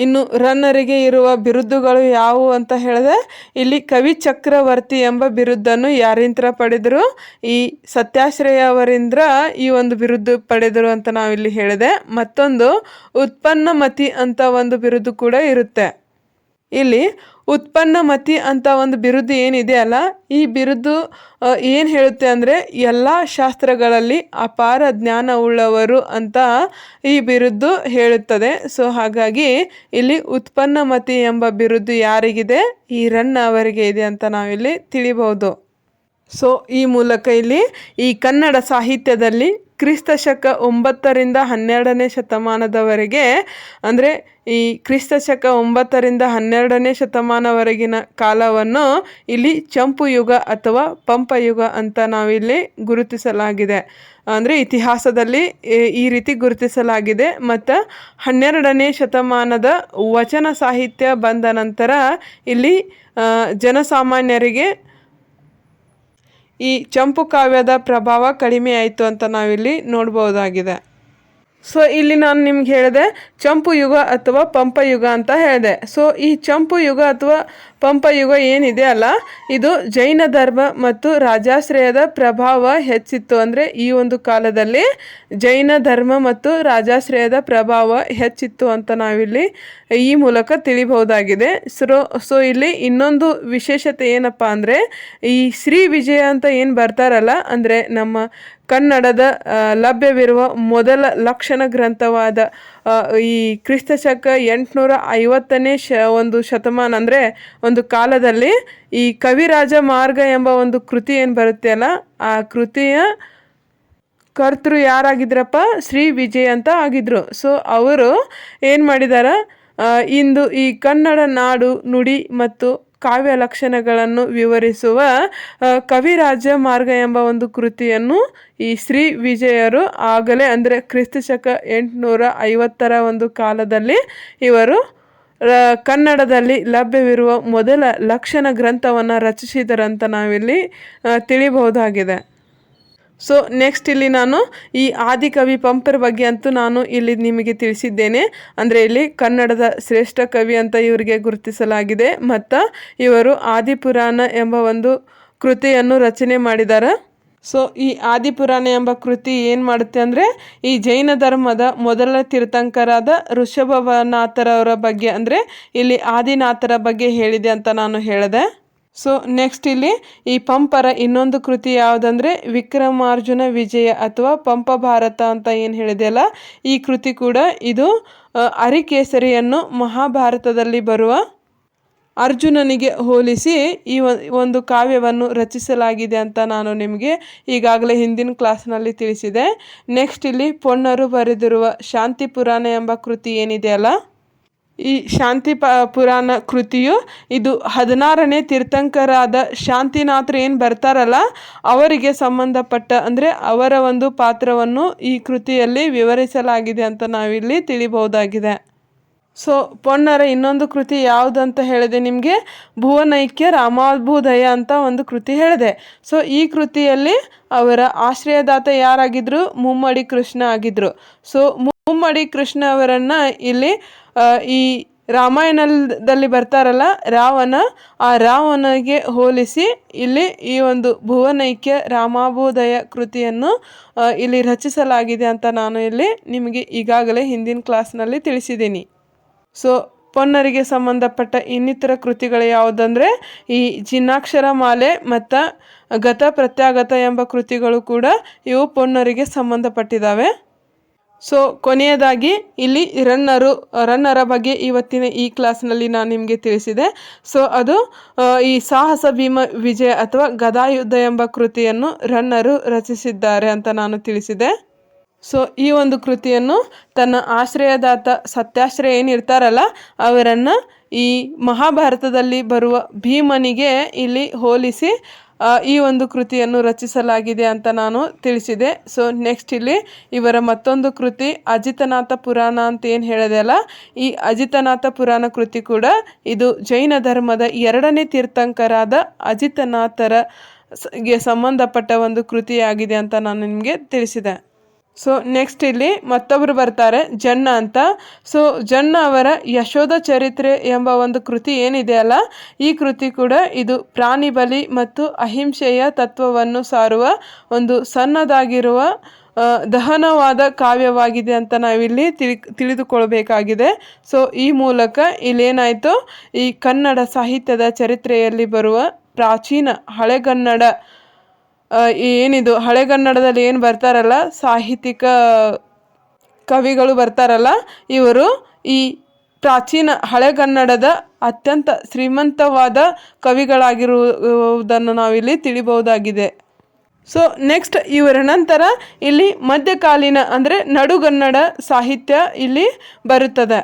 ಇನ್ನು ರನ್ನರಿಗೆ ಇರುವ ಬಿರುದುಗಳು ಯಾವುವು ಅಂತ ಹೇಳಿದ್ರೆ ಇಲ್ಲಿ ಕವಿ ಚಕ್ರವರ್ತಿ ಎಂಬ ಬಿರುದನ್ನು ಯಾರಿಂತ್ರ ಪಡೆದರು, ಈ ಸತ್ಯಾಶ್ರಯ ಅವರಿಂದ ಈ ಒಂದು ಬಿರುದು ಪಡೆದರು ಅಂತ ನಾವಿಲ್ಲಿ ಹೇಳಿದೆ. ಮತ್ತೊಂದು ಉತ್ಪನ್ನಮತಿ ಅಂತ ಒಂದು ಬಿರುದು ಕೂಡ ಇರುತ್ತೆ. ಇಲ್ಲಿ ಉತ್ಪನ್ನಮತಿ ಅಂತ ಒಂದು ಬಿರುದು ಏನಿದೆ ಅಲ್ಲ, ಈ ಬಿರುದು ಏನು ಹೇಳುತ್ತೆ ಅಂದರೆ ಎಲ್ಲ ಶಾಸ್ತ್ರಗಳಲ್ಲಿ ಅಪಾರ ಜ್ಞಾನವುಳ್ಳವರು ಅಂತ ಈ ಬಿರುದು ಹೇಳುತ್ತದೆ. ಸೊ ಹಾಗಾಗಿ ಇಲ್ಲಿ ಉತ್ಪನ್ನಮತಿ ಎಂಬ ಬಿರುದು ಯಾರಿಗಿದೆ, ಈ ರನ್ನ ಅವರಿಗೆ ಇದೆ ಅಂತ ನಾವಿಲ್ಲಿ ತಿಳಿಬಹುದು. ಸೊ ಈ ಮೂಲಕ ಇಲ್ಲಿ ಈ ಕನ್ನಡ ಸಾಹಿತ್ಯದಲ್ಲಿ ಕ್ರಿಸ್ತಶಕ 9ರಿಂದ 12ನೇ ಶತಮಾನದವರೆಗೆ ಅಂದರೆ ಈ ಕ್ರಿಸ್ತಶಕ 9ರಿಂದ 12ನೇ ಶತಮಾನವರೆಗಿನ ಕಾಲವನ್ನು ಇಲ್ಲಿ ಚಂಪು ಯುಗ ಅಥವಾ ಪಂಪಯುಗ ಅಂತ ನಾವಿಲ್ಲಿ ಗುರುತಿಸಲಾಗಿದೆ. ಅಂದರೆ ಇತಿಹಾಸದಲ್ಲಿ ಈ ರೀತಿ ಗುರುತಿಸಲಾಗಿದೆ. ಮತ್ತು 12ನೇ ಶತಮಾನದ ವಚನ ಸಾಹಿತ್ಯ ಬಂದ ನಂತರ ಇಲ್ಲಿ ಜನಸಾಮಾನ್ಯರಿಗೆ ಈ ಚಂಪು ಕಾವ್ಯದ ಪ್ರಭಾವ ಕಡಿಮೆ ಆಯಿತು ಅಂತ ನಾವಿಲ್ಲಿ ನೋಡ್ಬೋದಾಗಿದೆ. ಸೊ ಇಲ್ಲಿ ನಾನು ನಿಮ್ಗೆ ಹೇಳಿದೆ ಚಂಪು ಯುಗ ಅಥವಾ ಪಂಪಯುಗ ಅಂತ ಹೇಳಿದೆ. ಸೊ ಈ ಚಂಪು ಯುಗ ಅಥವಾ ಪಂಪಯುಗ ಏನಿದೆ ಅಲ್ಲ, ಇದು ಜೈನ ಧರ್ಮ ಮತ್ತು ರಾಜಾಶ್ರಯದ ಪ್ರಭಾವ ಹೆಚ್ಚಿತ್ತು. ಅಂದರೆ ಈ ಒಂದು ಕಾಲದಲ್ಲಿ ಜೈನ ಧರ್ಮ ಮತ್ತು ರಾಜಾಶ್ರಯದ ಪ್ರಭಾವ ಹೆಚ್ಚಿತ್ತು ಅಂತ ನಾವಿಲ್ಲಿ ಈ ಮೂಲಕ ತಿಳಿಬಹುದಾಗಿದೆ. ಸೊ ಇಲ್ಲಿ ಇನ್ನೊಂದು ವಿಶೇಷತೆ ಏನಪ್ಪ ಅಂದರೆ ಈ ಶ್ರೀ ವಿಜಯ ಅಂತ ಏನು ಬರ್ತಾರಲ್ಲ, ಅಂದರೆ ನಮ್ಮ ಕನ್ನಡದ ಲಭ್ಯವಿರುವ ಮೊದಲ ಲಕ್ಷಣ ಗ್ರಂಥವಾದ ಈ ಕ್ರಿಸ್ತಶಕ 850ನೇ ಒಂದು ಶತಮಾನ ಅಂದರೆ ಒಂದು ಕಾಲದಲ್ಲಿ ಈ ಕವಿರಾಜ ಮಾರ್ಗ ಎಂಬ ಒಂದು ಕೃತಿ ಏನು ಬರುತ್ತೆ ಅಲ್ಲ, ಆ ಕೃತಿಯ ಕರ್ತೃ ಯಾರಾಗಿದ್ರಪ್ಪ, ಶ್ರೀ ವಿಜಯ ಅಂತ ಆಗಿದ್ರು. ಸೊ ಅವರು ಏನು ಮಾಡಿದಾರ, ಇಂದು ಈ ಕನ್ನಡ ನಾಡು ನುಡಿ ಮತ್ತು ಕಾವ್ಯ ಲಕ್ಷಣಗಳನ್ನು ವಿವರಿಸುವ ಕವಿರಾಜ ಮಾರ್ಗ ಎಂಬ ಒಂದು ಕೃತಿಯನ್ನು ಈ ಶ್ರೀ ವಿಜಯರು ಆಗಲೇ ಅಂದರೆ ಕ್ರಿಸ್ತಶಕ 850ರ ಒಂದು ಕಾಲದಲ್ಲಿ ಇವರು ಕನ್ನಡದಲ್ಲಿ ಲಭ್ಯವಿರುವ ಮೊದಲ ಲಕ್ಷಣ ಗ್ರಂಥವನ್ನು ರಚಿಸಿದರಂತ ನಾವಿಲ್ಲಿ ತಿಳಿಬಹುದಾಗಿದೆ. ಸೊ ನೆಕ್ಸ್ಟ್ ಇಲ್ಲಿ ನಾನು ಈ ಆದಿಕವಿ ಪಂಪರ ಬಗ್ಗೆ ಅಂತೂ ನಾನು ಇಲ್ಲಿ ನಿಮಗೆ ತಿಳಿಸಿದ್ದೇನೆ. ಅಂದರೆ ಇಲ್ಲಿ ಕನ್ನಡದ ಶ್ರೇಷ್ಠ ಕವಿ ಅಂತ ಇವರಿಗೆ ಗುರುತಿಸಲಾಗಿದೆ. ಮತ್ತು ಇವರು ಆದಿಪುರಾಣ ಎಂಬ ಒಂದು ಕೃತಿಯನ್ನು ರಚನೆ ಮಾಡಿದ್ದಾರೆ. ಸೊ ಈ ಆದಿಪುರಾಣ ಎಂಬ ಕೃತಿ ಏನು ಮಾಡುತ್ತೆ ಅಂದರೆ ಈ ಜೈನ ಧರ್ಮದ ಮೊದಲ ತೀರ್ಥಂಕರಾದ ಋಷಭನಾಥರವರ ಬಗ್ಗೆ ಅಂದರೆ ಇಲ್ಲಿ ಆದಿನಾಥರ ಬಗ್ಗೆ ಹೇಳಿದೆ ಅಂತ ನಾನು ಹೇಳಿದೆ. ಸೊ ನೆಕ್ಸ್ಟ್ ಇಲ್ಲಿ ಈ ಪಂಪರ ಇನ್ನೊಂದು ಕೃತಿ ಯಾವುದಂದರೆ ವಿಕ್ರಮಾರ್ಜುನ ವಿಜಯ ಅಥವಾ ಪಂಪ ಭಾರತ ಅಂತ ಏನು ಹೇಳಿದೆಯಲ್ಲ, ಈ ಕೃತಿ ಕೂಡ ಇದು ಅರಿಕೇಸರಿಯನ್ನು ಮಹಾಭಾರತದಲ್ಲಿ ಬರುವ ಅರ್ಜುನನಿಗೆ ಹೋಲಿಸಿ ಈ ಒಂದು ಕಾವ್ಯವನ್ನು ರಚಿಸಲಾಗಿದೆ ಅಂತ ನಾನು ನಿಮಗೆ ಈಗಾಗಲೇ ಹಿಂದಿನ ಕ್ಲಾಸ್ನಲ್ಲಿ ತಿಳಿಸಿದೆ. ನೆಕ್ಸ್ಟ್ ಇಲ್ಲಿ ಪೊನ್ನರು ಬರೆದಿರುವ ಶಾಂತಿ ಪುರಾಣ ಎಂಬ ಕೃತಿ ಏನಿದೆಯಲ್ಲ, ಈ ಶಾಂತಿ ಪುರಾಣ ಕೃತಿಯು ಇದು 16ನೇ ತೀರ್ಥಂಕರಾದ ಶಾಂತಿನಾಥರು ಏನು ಬರ್ತಾರಲ್ಲ ಅವರಿಗೆ ಸಂಬಂಧಪಟ್ಟ ಅಂದರೆ ಅವರ ಒಂದು ಪಾತ್ರವನ್ನು ಈ ಕೃತಿಯಲ್ಲಿ ವಿವರಿಸಲಾಗಿದೆ ಅಂತ ನಾವಿಲ್ಲಿ ತಿಳಿಬಹುದಾಗಿದೆ. ಸೊ ಪೊನ್ನರ ಇನ್ನೊಂದು ಕೃತಿ ಯಾವುದಂತ ಹೇಳಿದೆ ನಿಮಗೆ, ಭುವನೈಕ್ಯ ರಾಮಾಭ್ಯುದಯ ಅಂತ ಒಂದು ಕೃತಿ ಹೇಳಿದೆ. ಸೊ ಈ ಕೃತಿಯಲ್ಲಿ ಅವರ ಆಶ್ರಯದಾತ ಯಾರಾಗಿದ್ದರು, ಮುಮ್ಮಡಿ ಕೃಷ್ಣ ಆಗಿದ್ದರು. ಸೊ ಮುಮ್ಮಡಿ ಕೃಷ್ಣ ಅವರನ್ನು ಇಲ್ಲಿ ಈ ರಾಮಾಯಣದಲ್ಲಿ ಬರ್ತಾರಲ್ಲ ರಾವಣ, ಆ ರಾವಣಗೆ ಹೋಲಿಸಿ ಇಲ್ಲಿ ಈ ಒಂದು ಭುವನೈಕ್ಯ ರಾಮಾಭೋದಯ ಕೃತಿಯನ್ನು ಇಲ್ಲಿ ರಚಿಸಲಾಗಿದೆ ಅಂತ ನಾನು ಇಲ್ಲಿ ನಿಮಗೆ ಈಗಾಗಲೇ ಹಿಂದಿನ ಕ್ಲಾಸ್ನಲ್ಲಿ ತಿಳಿಸಿದ್ದೀನಿ. ಸೊ ಪೊನ್ನರಿಗೆ ಸಂಬಂಧಪಟ್ಟ ಇನ್ನಿತರ ಕೃತಿಗಳು ಯಾವುದಂದರೆ ಈ ಜಿನ್ನಾಕ್ಷರ ಮಾಲೆ ಮತ್ತು ಗತ ಪ್ರತ್ಯಾಗತ ಎಂಬ ಕೃತಿಗಳು ಕೂಡ ಇವು ಪೊನ್ನರಿಗೆ ಸಂಬಂಧಪಟ್ಟಿದ್ದಾವೆ. ಸೊ ಕೊನೆಯದಾಗಿ ಇಲ್ಲಿ ರನ್ನರ ಬಗ್ಗೆ ಇವತ್ತಿನ ಈ ಕ್ಲಾಸ್ನಲ್ಲಿ ನಾನು ನಿಮಗೆ ತಿಳಿಸಿದೆ. ಸೊ ಅದು ಈ ಸಾಹಸ ಭೀಮ ವಿಜಯ ಅಥವಾ ಗದಾಯುದ್ಧ ಎಂಬ ಕೃತಿಯನ್ನು ರನ್ನರು ರಚಿಸಿದ್ದಾರೆ ಅಂತ ನಾನು ತಿಳಿಸಿದೆ. ಸೊ ಈ ಒಂದು ಕೃತಿಯನ್ನು ತನ್ನ ಆಶ್ರಯದಾತ ಸತ್ಯಾಶ್ರಯ ಏನಿರ್ತಾರಲ್ಲ ಅವರನ್ನು ಈ ಮಹಾಭಾರತದಲ್ಲಿ ಬರುವ ಭೀಮನಿಗೆ ಇಲ್ಲಿ ಹೋಲಿಸಿ ಈ ಒಂದು ಕೃತಿಯನ್ನು ರಚಿಸಲಾಗಿದೆ ಅಂತ ನಾನು ತಿಳಿಸಿದೆ. ಸೊ ನೆಕ್ಸ್ಟ್ ಇಲ್ಲಿ ಇವರ ಮತ್ತೊಂದು ಕೃತಿ ಅಜಿತನಾಥ ಪುರಾಣ ಅಂತ ಏನು ಹೇಳಿದೆ ಅಲ್ಲ, ಈ ಅಜಿತನಾಥ ಪುರಾಣ ಕೃತಿ ಕೂಡ ಇದು ಜೈನ ಧರ್ಮದ 2ನೇ ತೀರ್ಥಂಕರಾದ ಅಜಿತನಾಥರಿಗೆ ಸಂಬಂಧಪಟ್ಟ ಒಂದು ಕೃತಿಯಾಗಿದೆ ಅಂತ ನಾನು ನಿಮಗೆ ತಿಳಿಸಿದೆ. ಸೊ ನೆಕ್ಸ್ಟ್ ಇಲ್ಲಿ ಮತ್ತೊಬ್ಬರು ಬರ್ತಾರೆ, ಜನ್ನ ಅಂತ. ಸೊ ಜನ್ನ ಅವರ ಯಶೋಧ ಚರಿತ್ರೆ ಎಂಬ ಒಂದು ಕೃತಿ ಏನಿದೆಯಲ್ಲ, ಈ ಕೃತಿ ಕೂಡ ಇದು ಪ್ರಾಣಿ ಬಲಿ ಮತ್ತು ಅಹಿಂಸೆಯ ತತ್ವವನ್ನು ಸಾರುವ ಒಂದು ಸಣ್ಣದಾಗಿರುವ ದಹನವಾದ ಕಾವ್ಯವಾಗಿದೆ ಅಂತ ನಾವಿಲ್ಲಿ ತಿಳಿದುಕೊಳ್ಬೇಕಾಗಿದೆ. ಸೊ ಈ ಮೂಲಕ ಇಲ್ಲೇನಾಯಿತು, ಈ ಕನ್ನಡ ಸಾಹಿತ್ಯದ ಚರಿತ್ರೆಯಲ್ಲಿ ಬರುವ ಪ್ರಾಚೀನ ಹಳೆಗನ್ನಡ ಏನಿದು ಹಳೆಗನ್ನಡದಲ್ಲಿ ಏನು ಬರ್ತಾರಲ್ಲ ಸಾಹಿತ್ಯಿಕ ಕವಿಗಳು ಬರ್ತಾರಲ್ಲ, ಇವರು ಈ ಪ್ರಾಚೀನ ಹಳೆಗನ್ನಡದ ಅತ್ಯಂತ ಶ್ರೀಮಂತವಾದ ಕವಿಗಳಾಗಿರುವುದನ್ನು ನಾವಿಲ್ಲಿ ತಿಳಿಬಹುದಾಗಿದೆ. ಸೊ ನೆಕ್ಸ್ಟ್ ಇವರ ನಂತರ ಇಲ್ಲಿ ಮಧ್ಯಕಾಲೀನ ಅಂದರೆ ನಡುಗನ್ನಡ ಸಾಹಿತ್ಯ ಇಲ್ಲಿ ಬರುತ್ತದೆ.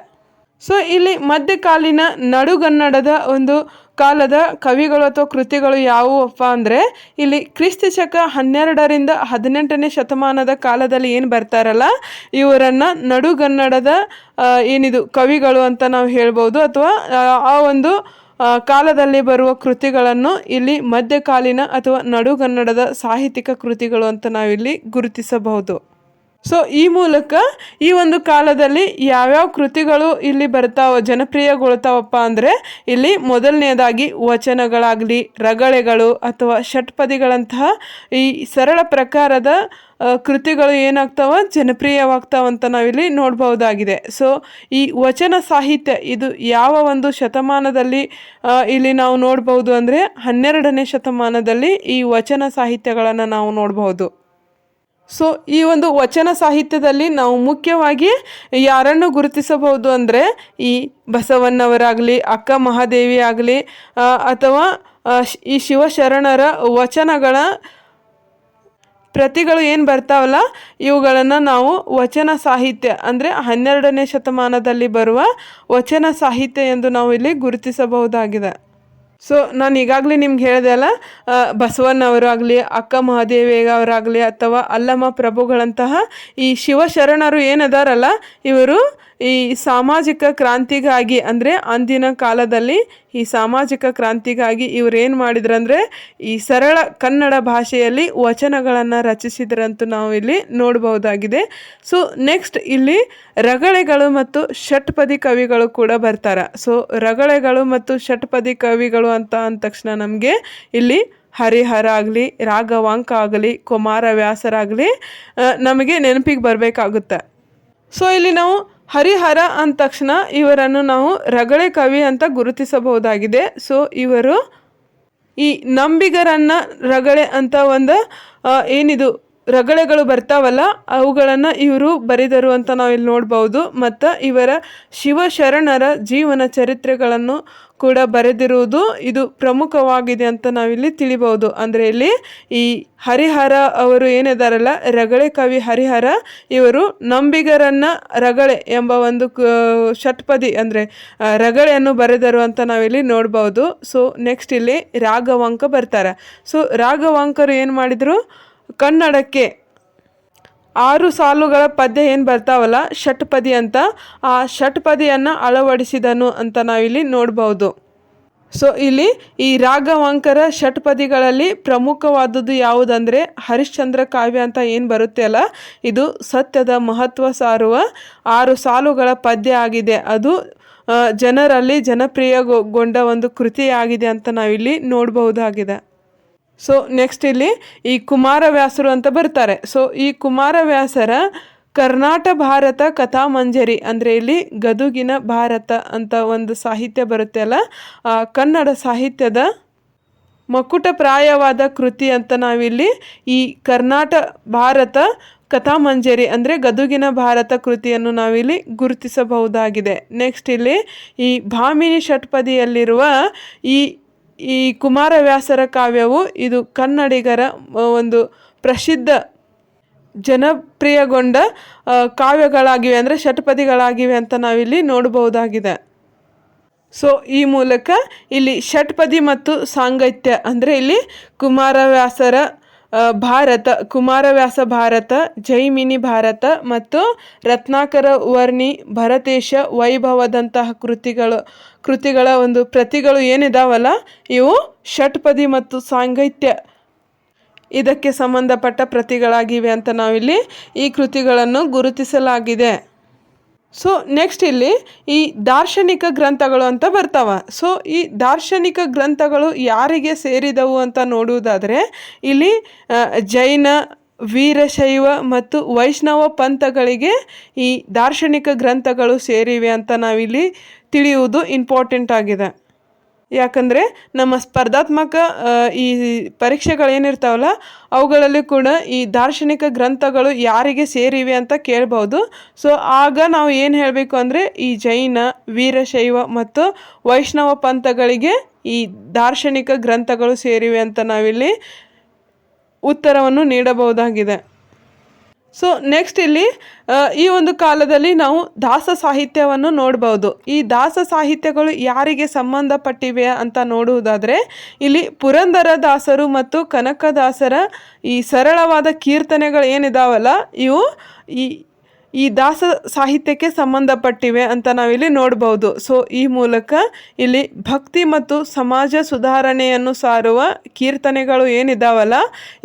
ಸೊ ಇಲ್ಲಿ ಮಧ್ಯಕಾಲೀನ ನಡುಗನ್ನಡದ ಒಂದು ಕಾಲದ ಕವಿಗಳು ಅಥವಾ ಕೃತಿಗಳು ಯಾವುವಪ್ಪ ಅಂದರೆ ಇಲ್ಲಿ ಕ್ರಿಸ್ತ ಶಕ 12ರಿಂದ 18ನೇ ಶತಮಾನದ ಕಾಲದಲ್ಲಿ ಏನು ಬರ್ತಾರಲ್ಲ ಇವರನ್ನು ನಡುಗನ್ನಡದ ಏನಿದು ಕವಿಗಳು ಅಂತ ನಾವು ಹೇಳ್ಬೋದು. ಅಥವಾ ಆ ಒಂದು ಕಾಲದಲ್ಲಿ ಬರುವ ಕೃತಿಗಳನ್ನು ಇಲ್ಲಿ ಮಧ್ಯಕಾಲೀನ ಅಥವಾ ನಡುಗನ್ನಡದ ಸಾಹಿತ್ಯಿಕ ಕೃತಿಗಳು ಅಂತ ನಾವಿಲ್ಲಿ ಗುರುತಿಸಬಹುದು. ಸೊ ಈ ಮೂಲಕ ಈ ಒಂದು ಕಾಲದಲ್ಲಿ ಯಾವ್ಯಾವ ಕೃತಿಗಳು ಇಲ್ಲಿ ಜನಪ್ರಿಯಗೊಳ್ತಾವಪ್ಪ ಅಂದರೆ ಇಲ್ಲಿ ಮೊದಲನೇದಾಗಿ ವಚನಗಳಾಗಲಿ, ರಗಳೆಗಳು ಅಥವಾ ಷಟ್ಪದಿಗಳಂತಹ ಈ ಸರಳ ಪ್ರಕಾರದ ಕೃತಿಗಳು ಏನಾಗ್ತಾವ ಜನಪ್ರಿಯವಾಗ್ತಾವಂತ ನಾವಿಲ್ಲಿ ನೋಡ್ಬಹುದಾಗಿದೆ. ಸೊ ಈ ವಚನ ಸಾಹಿತ್ಯ ಇದು ಯಾವ ಒಂದು ಶತಮಾನದಲ್ಲಿ ಇಲ್ಲಿ ನಾವು ನೋಡ್ಬೋದು ಅಂದರೆ 12ನೇ ಶತಮಾನದಲ್ಲಿ ಈ ವಚನ ಸಾಹಿತ್ಯಗಳನ್ನು ನಾವು ನೋಡ್ಬೋದು. ಸೊ ಈ ಒಂದು ವಚನ ಸಾಹಿತ್ಯದಲ್ಲಿ ನಾವು ಮುಖ್ಯವಾಗಿ ಯಾರನ್ನು ಗುರುತಿಸಬಹುದು ಅಂದರೆ ಈ ಬಸವಣ್ಣವರಾಗಲಿ, ಅಕ್ಕ ಮಹಾದೇವಿ ಆಗಲಿ ಅಥವಾ ಈ ಶಿವಶರಣರ ವಚನಗಳ ಪ್ರತಿಗಳು ಏನು ಬರ್ತಾವಲ್ಲ ಇವುಗಳನ್ನು ನಾವು ವಚನ ಸಾಹಿತ್ಯ ಅಂದರೆ 12ನೇ ಶತಮಾನದಲ್ಲಿ ಬರುವ ವಚನ ಸಾಹಿತ್ಯ ಎಂದು ನಾವು ಇಲ್ಲಿ ಗುರುತಿಸಬಹುದಾಗಿದೆ. ಸೊ ನಾನು ಈಗಾಗಲೇ ನಿಮ್ಗೆ ಹೇಳಿದೆ ಅಲ್ಲ, ಬಸವಣ್ಣವರಾಗಲಿ, ಅಕ್ಕ ಮಹಾದೇವಿಯವರಾಗಲಿ ಅಥವಾ ಅಲ್ಲಮ ಪ್ರಭುಗಳಂತಹ ಈ ಶಿವಶರಣರು ಏನದಾರಲ್ಲ ಇವರು ಈ ಸಾಮಾಜಿಕ ಕ್ರಾಂತಿಗಾಗಿ ಅಂದರೆ ಅಂದಿನ ಕಾಲದಲ್ಲಿ ಈ ಸಾಮಾಜಿಕ ಕ್ರಾಂತಿಗಾಗಿ ಇವರು ಏನು ಮಾಡಿದ್ರಂದರೆ ಈ ಸರಳ ಕನ್ನಡ ಭಾಷೆಯಲ್ಲಿ ವಚನಗಳನ್ನು ರಚಿಸಿದ್ರಂತೂ ನಾವು ಇಲ್ಲಿ ನೋಡಬಹುದಾಗಿದೆ. ಸೊ ನೆಕ್ಸ್ಟ್ ಇಲ್ಲಿ ರಗಳೆಗಳು ಮತ್ತು ಷಟ್ಪದಿ ಕವಿಗಳು ಕೂಡ ಬರ್ತಾರೆ. ಸೊ ರಗಳೆಗಳು ಮತ್ತು ಷಟ್ಪದಿ ಕವಿಗಳು ಅಂತ ಅಂದ ತಕ್ಷಣ ನಮಗೆ ಇಲ್ಲಿ ಹರಿಹರ ಆಗಲಿ, ರಾಘವಾಂಕ ಆಗಲಿ, ಕುಮಾರವ್ಯಾಸರಾಗಲಿ ನಮಗೆ ನೆನಪಿಗೆ ಬರಬೇಕಾಗುತ್ತೆ. ಸೊ ಇಲ್ಲಿ ನಾವು ಹರಿಹರ ಅಂದ ತಕ್ಷಣ ಇವರನ್ನು ನಾವು ರಗಳೆ ಕವಿ ಅಂತ ಗುರುತಿಸಬಹುದಾಗಿದೆ. ಸೊ ಇವರು ಈ ನಂಬಿಗರನ್ನ ರಗಳೆ ಅಂತ ಒಂದು ಏನಿದು ರಗಳೆಗಳು ಬರ್ತಾವಲ್ಲ ಅವುಗಳನ್ನು ಇವರು ಬರೆದರು ಅಂತ ನಾವಿಲ್ಲಿ ನೋಡ್ಬೋದು. ಮತ್ತು ಇವರ ಶಿವಶರಣರ ಜೀವನ ಚರಿತ್ರೆಗಳನ್ನು ಕೂಡ ಬರೆದಿರುವುದು ಇದು ಪ್ರಮುಖವಾಗಿದೆ ಅಂತ ನಾವಿಲ್ಲಿ ತಿಳಿಬಹುದು. ಅಂದರೆ ಇಲ್ಲಿ ಈ ಹರಿಹರ ಅವರು ಏನಿದಾರಲ್ಲ ರಗಳೆ ಕವಿ ಹರಿಹರ ಇವರು ನಂಬಿಗರನ್ನ ರಗಳೆ ಎಂಬ ಒಂದು ಷಟ್ಪದಿ ಅಂದರೆ ರಗಳೆಯನ್ನು ಬರೆದರು ಅಂತ ನಾವಿಲ್ಲಿ ನೋಡ್ಬೋದು. ಸೊ ನೆಕ್ಸ್ಟ್ ಇಲ್ಲಿ ರಾಘವಾಂಕ ಬರ್ತಾರೆ. ಸೊ ರಾಘವಾಂಕರು ಏನು ಮಾಡಿದರು, ಕನ್ನಡಕ್ಕೆ 6 ಸಾಲುಗಳ ಪದ್ಯ ಏನು ಬರ್ತಾವಲ್ಲ ಷಟ್ಪದಿ ಅಂತ, ಆ ಷಟ್ಪದಿಯನ್ನು ಅಳವಡಿಸಿದನು ಅಂತ ನಾವಿಲ್ಲಿ ನೋಡ್ಬೋದು. ಸೊ ಇಲ್ಲಿ ಈ ರಾಘವಾಂಕರ ಷಟ್ಪದಿಗಳಲ್ಲಿ ಪ್ರಮುಖವಾದದ್ದು ಯಾವುದಂದರೆ ಹರಿಶ್ಚಂದ್ರ ಕಾವ್ಯ ಅಂತ ಏನು ಬರುತ್ತೆ ಅಲ್ಲ, ಇದು ಸತ್ಯದ ಮಹತ್ವ ಸಾರುವ 6 ಸಾಲುಗಳ ಪದ್ಯ ಆಗಿದೆ. ಅದು ಜನರಲ್ಲಿ ಜನಪ್ರಿಯಗೊಂಡ ಒಂದು ಕೃತಿಯಾಗಿದೆ ಅಂತ ನಾವಿಲ್ಲಿ ನೋಡಬಹುದಾಗಿದೆ. ಸೊ ನೆಕ್ಸ್ಟ್ ಇಲ್ಲಿ ಈ ಕುಮಾರವ್ಯಾಸರು ಅಂತ ಬರ್ತಾರೆ. ಸೊ ಈ ಕುಮಾರವ್ಯಾಸರ ಕರ್ನಾಟ ಭಾರತ ಕಥಾಮಂಜರಿ ಅಂದರೆ ಇಲ್ಲಿ ಗದುಗಿನ ಭಾರತ ಅಂತ ಒಂದು ಸಾಹಿತ್ಯ ಬರುತ್ತೆ ಅಲ್ಲ, ಕನ್ನಡ ಸಾಹಿತ್ಯದ ಮಕುಟಪ್ರಾಯವಾದ ಕೃತಿ ಅಂತ ನಾವಿಲ್ಲಿ ಈ ಕರ್ನಾಟ ಭಾರತ ಕಥಾಮಂಜರಿ ಅಂದರೆ ಗದುಗಿನ ಭಾರತ ಕೃತಿಯನ್ನು ನಾವಿಲ್ಲಿ ಗುರುತಿಸಬಹುದಾಗಿದೆ. ನೆಕ್ಸ್ಟ್ ಇಲ್ಲಿ ಈ ಭಾಮಿನಿ ಷಟ್ಪದಿಯಲ್ಲಿರುವ ಈ ಕುಮಾರವ್ಯಾಸರ ಕಾವ್ಯವು ಇದು ಕನ್ನಡಿಗರ ಒಂದು ಪ್ರಸಿದ್ಧ ಜನಪ್ರಿಯಗೊಂಡ ಕಾವ್ಯಗಳಾಗಿವೆ ಅಂದರೆ ಷಟ್ಪದಿಗಳಾಗಿವೆ ಅಂತ ನಾವಿಲ್ಲಿ ನೋಡಬಹುದಾಗಿದೆ. ಸೊ ಈ ಮೂಲಕ ಇಲ್ಲಿ ಷಟ್ಪದಿ ಮತ್ತು ಸಾಂಗತ್ಯ ಅಂದರೆ ಇಲ್ಲಿ ಕುಮಾರವ್ಯಾಸರ ಭಾರತ, ಕುಮಾರವ್ಯಾಸ ಭಾರತ, ಜೈಮಿನಿ ಭಾರತ ಮತ್ತು ರತ್ನಾಕರ ವರ್ಣಿ, ಭರತೇಶ ವೈಭವದಂತಹ ಕೃತಿಗಳ ಒಂದು ಪ್ರತಿಗಳು ಏನಿದಾವಲ್ಲ ಇವು ಷಟ್ಪದಿ ಮತ್ತು ಸಾಂಗತ್ಯ ಇದಕ್ಕೆ ಸಂಬಂಧಪಟ್ಟ ಪ್ರತಿಗಳಾಗಿವೆ ಅಂತ ನಾವಿಲ್ಲಿ ಈ ಕೃತಿಗಳನ್ನು ಗುರುತಿಸಲಾಗಿದೆ. ಸೊ ನೆಕ್ಸ್ಟ್ ಇಲ್ಲಿ ಈ ದಾರ್ಶನಿಕ ಗ್ರಂಥಗಳು ಅಂತ ಬರ್ತಾವ. ಸೊ ಈ ದಾರ್ಶನಿಕ ಗ್ರಂಥಗಳು ಯಾರಿಗೆ ಸೇರಿದವು ಅಂತ ನೋಡುವುದಾದರೆ ಇಲ್ಲಿ ಜೈನ, ವೀರಶೈವ ಮತ್ತು ವೈಷ್ಣವ ಪಂಥಗಳಿಗೆ ಈ ದಾರ್ಶನಿಕ ಗ್ರಂಥಗಳು ಸೇರಿವೆ ಅಂತ ನಾವಿಲ್ಲಿ ತಿಳಿಯುವುದು ಇಂಪಾರ್ಟೆಂಟ್ ಆಗಿದೆ. ಯಾಕಂದರೆ ನಮ್ಮ ಸ್ಪರ್ಧಾತ್ಮಕ ಈ ಪರೀಕ್ಷೆಗಳೇನಿರ್ತಾವಲ್ಲ ಅವುಗಳಲ್ಲಿ ಕೂಡ ಈ ದಾರ್ಶನಿಕ ಗ್ರಂಥಗಳು ಯಾರಿಗೆ ಸೇರಿವೆ ಅಂತ ಕೇಳ್ಬೋದು. ಸೊ ಆಗ ನಾವು ಏನು ಹೇಳಬೇಕು ಅಂದರೆ ಈ ಜೈನ, ವೀರಶೈವ ಮತ್ತು ವೈಷ್ಣವ ಪಂಥಗಳಿಗೆ ಈ ದಾರ್ಶನಿಕ ಗ್ರಂಥಗಳು ಸೇರಿವೆ ಅಂತ ನಾವಿಲ್ಲಿ ಉತ್ತರವನ್ನು ನೀಡಬಹುದಾಗಿದೆ. ಸೊ ನೆಕ್ಸ್ಟ್ ಇಲ್ಲಿ ಈ ಒಂದು ಕಾಲದಲ್ಲಿ ನಾವು ದಾಸ ಸಾಹಿತ್ಯವನ್ನು ನೋಡ್ಬೋದು. ಈ ದಾಸ ಸಾಹಿತ್ಯಗಳು ಯಾರಿಗೆ ಸಂಬಂಧಪಟ್ಟಿವೆ ಅಂತ ನೋಡುವುದಾದರೆ ಇಲ್ಲಿ ಪುರಂದರ ದಾಸರು ಮತ್ತು ಕನಕದಾಸರ ಈ ಸರಳವಾದ ಕೀರ್ತನೆಗಳು ಏನಿದಾವಲ್ಲ ಇವು ಈ ದಾಸ ಸಾಹಿತ್ಯಕ್ಕೆ ಸಂಬಂಧಪಟ್ಟಿವೆ ಅಂತ ನಾವಿಲ್ಲಿ ನೋಡ್ಬೋದು. ಸೊ ಈ ಮೂಲಕ ಇಲ್ಲಿ ಭಕ್ತಿ ಮತ್ತು ಸಮಾಜ ಸುಧಾರಣೆಯನ್ನು ಸಾರುವ ಕೀರ್ತನೆಗಳು ಏನಿದಾವಲ್ಲ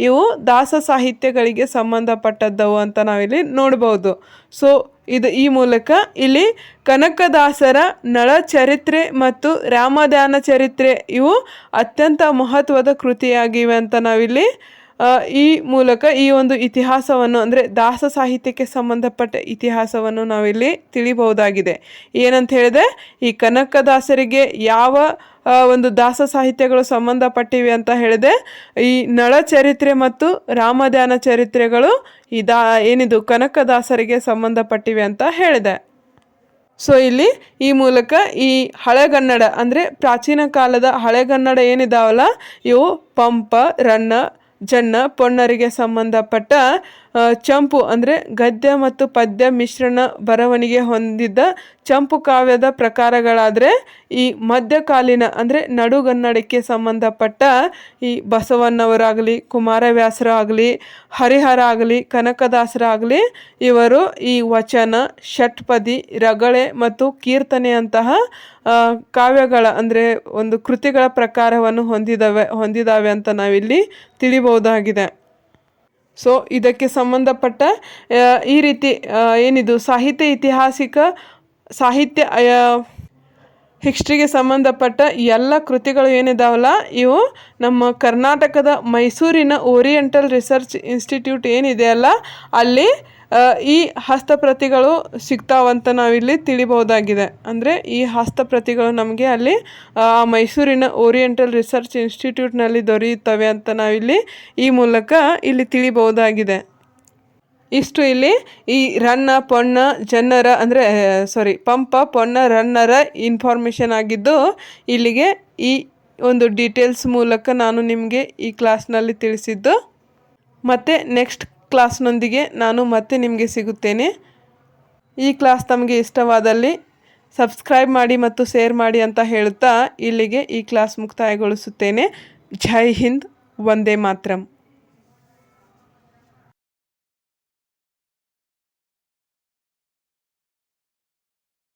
ಇವು ದಾಸ ಸಾಹಿತ್ಯಗಳಿಗೆ ಸಂಬಂಧಪಟ್ಟದ್ದವು ಅಂತ ನಾವಿಲ್ಲಿ ನೋಡ್ಬೋದು. ಸೊ ಈ ಮೂಲಕ ಇಲ್ಲಿ ಕನಕದಾಸರ ನಳಚರಿತ್ರೆ ಮತ್ತು ರಾಮದಾನ ಚರಿತ್ರೆ ಇವು ಅತ್ಯಂತ ಮಹತ್ವದ ಕೃತಿಯಾಗಿವೆ ಅಂತ ನಾವಿಲ್ಲಿ ಈ ಮೂಲಕ ಈ ಒಂದು ಇತಿಹಾಸವನ್ನು ಅಂದರೆ ದಾಸ ಸಾಹಿತ್ಯಕ್ಕೆ ಸಂಬಂಧಪಟ್ಟ ಇತಿಹಾಸವನ್ನು ನಾವಿಲ್ಲಿ ತಿಳಿಬಹುದಾಗಿದೆ. ಏನಂತ ಹೇಳಿದೆ, ಈ ಕನಕದಾಸರಿಗೆ ಯಾವ ಒಂದು ದಾಸ ಸಾಹಿತ್ಯಗಳು ಸಂಬಂಧಪಟ್ಟಿವೆ ಅಂತ ಹೇಳಿದೆ, ಈ ನಳಚರಿತ್ರೆ ಮತ್ತು ರಾಮದಾನ ಚರಿತ್ರೆಗಳು ಏನಿದು ಕನಕದಾಸರಿಗೆ ಸಂಬಂಧಪಟ್ಟಿವೆ ಅಂತ ಹೇಳಿದೆ. ಸೊ ಇಲ್ಲಿ ಈ ಮೂಲಕ ಈ ಹಳೆಗನ್ನಡ ಅಂದರೆ ಪ್ರಾಚೀನ ಕಾಲದ ಹಳೆಗನ್ನಡ ಏನಿದಾವಲ್ಲ ಇವು ಪಂಪ, ರನ್ನ, ಜನ್ನ, ಪೊನ್ನರಿಗೆ ಸಂಬಂಧಪಟ್ಟ ಚಂಪು ಅಂದರೆ ಗದ್ಯ ಮತ್ತು ಪದ್ಯ ಮಿಶ್ರಣ ಬರವಣಿಗೆ ಹೊಂದಿದ್ದ ಚಂಪು ಕಾವ್ಯದ ಪ್ರಕಾರಗಳಾದರೆ ಈ ಮಧ್ಯಕಾಲೀನ ಅಂದರೆ ನಡುಗನ್ನಡಕ್ಕೆ ಸಂಬಂಧಪಟ್ಟ ಈ ಬಸವಣ್ಣವರಾಗಲಿ, ಕುಮಾರವ್ಯಾಸರಾಗಲಿ, ಹರಿಹರ ಆಗಲಿ, ಕನಕದಾಸರಾಗಲಿ ಇವರು ಈ ವಚನ, ಷಟ್ಪದಿ, ರಗಳೆ ಮತ್ತು ಕೀರ್ತನೆಯಂತಹ ಕಾವ್ಯಗಳ ಅಂದರೆ ಒಂದು ಕೃತಿಗಳ ಪ್ರಕಾರವನ್ನು ಹೊಂದಿದಾವೆ ಅಂತ ನಾವಿಲ್ಲಿ ತಿಳಿಬಹುದಾಗಿದೆ. ಸೊ ಇದಕ್ಕೆ ಸಂಬಂಧಪಟ್ಟ ಈ ರೀತಿ ಏನಿದು ಸಾಹಿತ್ಯ ಹಿಸ್ಟ್ರಿಗೆ ಸಂಬಂಧಪಟ್ಟ ಎಲ್ಲ ಕೃತಿಗಳು ಏನಿದಾವಲ್ಲ ಇವು ನಮ್ಮ ಕರ್ನಾಟಕದ ಮೈಸೂರಿನ ಓರಿಯೆಂಟಲ್ ರಿಸರ್ಚ್ ಇನ್ಸ್ಟಿಟ್ಯೂಟ್ ಏನಿದೆಯಲ್ಲ ಅಲ್ಲಿ ಈ ಹಸ್ತಪ್ರತಿಗಳು ಸಿಗ್ತಾವಂತ ನಾವಿಲ್ಲಿ ತಿಳಿಬಹುದಾಗಿದೆ. ಅಂದರೆ ಈ ಹಸ್ತಪ್ರತಿಗಳು ನಮಗೆ ಅಲ್ಲಿ ಮೈಸೂರಿನ ಓರಿಯೆಂಟಲ್ ರಿಸರ್ಚ್ ಇನ್ಸ್ಟಿಟ್ಯೂಟ್ನಲ್ಲಿ ದೊರೆಯುತ್ತವೆ ಅಂತ ನಾವಿಲ್ಲಿ ಈ ಮೂಲಕ ಇಲ್ಲಿ ತಿಳಿಬಹುದಾಗಿದೆ. ಇಷ್ಟು ಇಲ್ಲಿ ಈ ರನ್ನ, ಪೊನ್ನ, ಜನ್ನರ ಅಂದರೆ ಪಂಪ, ಪೊನ್ನ, ರನ್ನರ ಇನ್ಫಾರ್ಮೇಷನ್ ಆಗಿದ್ದು ಇಲ್ಲಿಗೆ ಈ ಒಂದು ಡೀಟೇಲ್ಸ್ ಮೂಲಕ ನಾನು ನಿಮಗೆ ಈ ಕ್ಲಾಸ್ನಲ್ಲಿ ತಿಳಿಸಿದ್ದು. ಮತ್ತು ನೆಕ್ಸ್ಟ್ ಕ್ಲಾಸ್ನೊಂದಿಗೆ ನಾನು ಮತ್ತೆ ನಿಮಗೆ ಸಿಗುತ್ತೇನೆ. ಈ ಕ್ಲಾಸ್ ತಮಗೆ ಇಷ್ಟವಾದಲ್ಲಿ ಸಬ್ಸ್ಕ್ರೈಬ್ ಮಾಡಿ ಮತ್ತು ಶೇರ್ ಮಾಡಿ ಅಂತ ಹೇಳುತ್ತಾ ಇಲ್ಲಿಗೆ ಈ ಕ್ಲಾಸ್ ಮುಕ್ತಾಯಗೊಳಿಸುತ್ತೇನೆ. ಜೈ ಹಿಂದ್, ವಂದೇ ಮಾತರಂ.